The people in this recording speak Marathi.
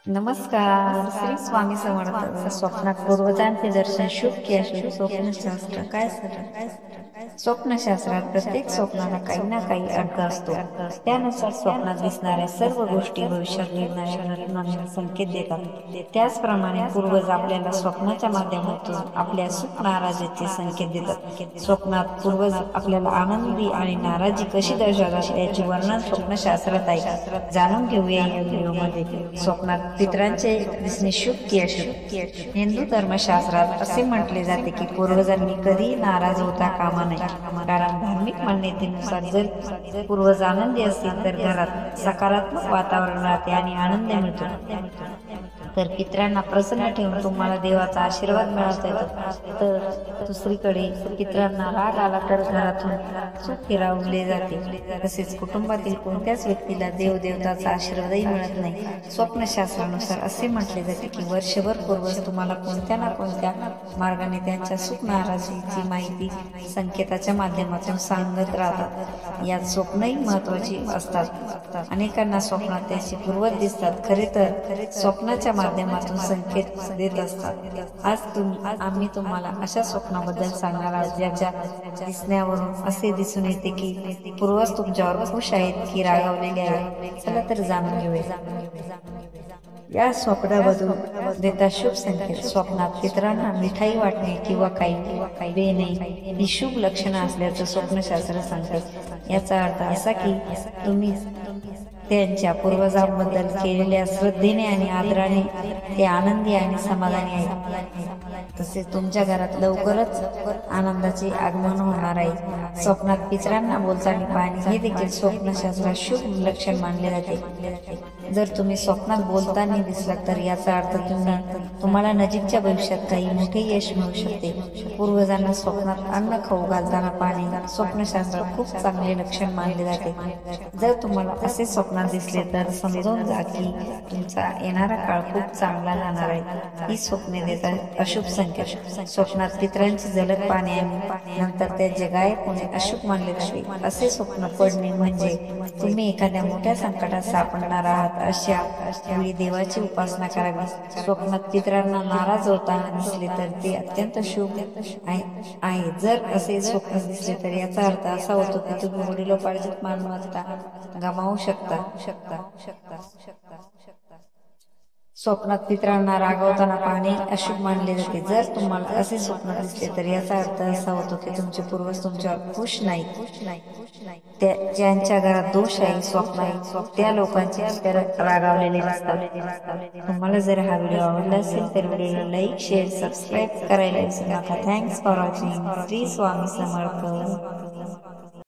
नमस्कार. श्री स्वामी समर्थ. स्वप्नात पूर्वजांचे दर्शन शुभ की अशुभ. स्वप्नशास्त्र काय स्वप्नशास्त्रात प्रत्येक स्वप्नाला काही ना काही अर्थ असतो. त्यानुसार स्वप्नात दिसणाऱ्या सर्व गोष्टी भविष्यात घडणाऱ्या घटनांना संकेत देतात. त्याचप्रमाणे पूर्वज आपल्याला स्वप्नाच्या माध्यमातून आपल्या सुख नाराजीचे संकेत देतात. स्वप्नात पूर्वज आपल्याला आनंदी आणि नाराजी कशी दर्शवतात याचे वर्णन स्वप्नशास्त्रात आहे. जाणून घेऊया या व्हिडिओमध्ये. स्वप्नात पितरांचे दिसणे शुभ की अशुभ. हिंदू धर्मशास्त्रात असे म्हटले जाते की पूर्वजांनी कधी नाराज होता कामा नये, कारण धार्मिक मान्यतेनुसार जर पूर्वज आनंदी असतील तर घरात सकारात्मक वातावरण राहते आणि आनंद मिळतो. तर पितरांना प्रसन्न ठेवून तुम्हाला देवाचा आशीर्वाद मिळवता येतो. तर दुसरीकडे पितरांना राग आला तर घरातून सुख फिरवले जाते. तसेच कुटुंबातील कोणत्याच व्यक्तीला देवदेवताचा आशीर्वादही मिळत नाही. स्वप्नशास्त्रानुसार असे म्हटले जाते की वर्षभर पूर्वज तुम्हाला कोणत्या ना कोणत्या मार्गाने त्यांच्या सुख नाराजीची माहिती संकेताच्या माध्यमातून सांगत राहतात. यात स्वप्नही महत्वाची असतात. अनेकांना स्वप्नात त्याचे पूर्वज दिसतात. खरे तर स्वप्नाच्या माध्यमातून संकेत देत असतात. आम्ही तुम्हाला अशा स्वप्नाबद्दल सांगणार आहोत ज्याच्या दिसण्यावरून असे दिसून येते की पूर्वज तुमच्यावर खुश आहेत की रागावलेले आहेत. चला तर जाणून घेऊया. या स्वप्नामधून देता शुभ संकेत. स्वप्नात पितरांना मिठाई वाटणे किंवा काही देणे ही शुभ लक्षणं असल्याचं स्वप्नशास्त्र सांगते. याचा अर्थ असा की तुम्ही त्यांच्या पूर्वजांबद्दल केलेल्या श्रद्धेने आणि आदराने ते आनंदी आणि समाधानी आहेत. तसेच तुमच्या घरात लवकरच आनंदाचे आगमन होणार आहे. स्वप्नात पितरांना बोलताना पाहणे हे देखील स्वप्नशास्त्रात शुभ लक्षण मानले जाते. जर तुम्ही स्वप्नात बोलताना दिसलात तर याचा अर्थ तुम्हाला नजीकच्या भविष्यात काही मोठे यश मिळू शकते. पूर्वजांना स्वप्नात अन्न खाऊ घालताना पाहणे स्वप्नशास्त्रात खूप चांगले लक्षण मानले जाते. जर तुम्हाला असे स्वप्नात दिसले तर समजून जा की तुमचा येणारा काळ खूप चांगला जाणार आहे. ही स्वप्ने देतात अशुभ संकेत. स्वप्नात पितरांची झलक पाहणे आणि नंतर त्याचे गायब होणे अशुभ मानले जाते. असे स्वप्न पडणे म्हणजे तुम्ही एखाद्या मोठ्या संकटात सापडणार आहात. अशा वेळी देवाची उपासना करावी. स्वप्नात पितरांना नाराज होताना दिसले तर ते अत्यंत शुभ आहे. जर असे स्वप्न दिसले तर याचा अर्थ असा होतो की तुम्ही वडिलोपार्जित मालमत्ता गमावू शकता. स्वप्नात पितरांना रागवताना पाहणे अशुभ मानले जाते. जर तुम्हाला असे स्वप्न दिसले तर याचा अर्थ असा होतो की तुमचे पूर्वज तुमच्यावर खुश नाहीत. ज्यांच्या घरात दोष आहे, स्वप्न आहे, त्या लोकांचे रागावलेले असतात. तुम्हाला जर हा व्हिडिओ आवडला असेल तर व्हिडिओला लाईक, शेअर, सबस्क्राईब करायला विसरू नका. Thanks for watching. Shri Swami Samarth.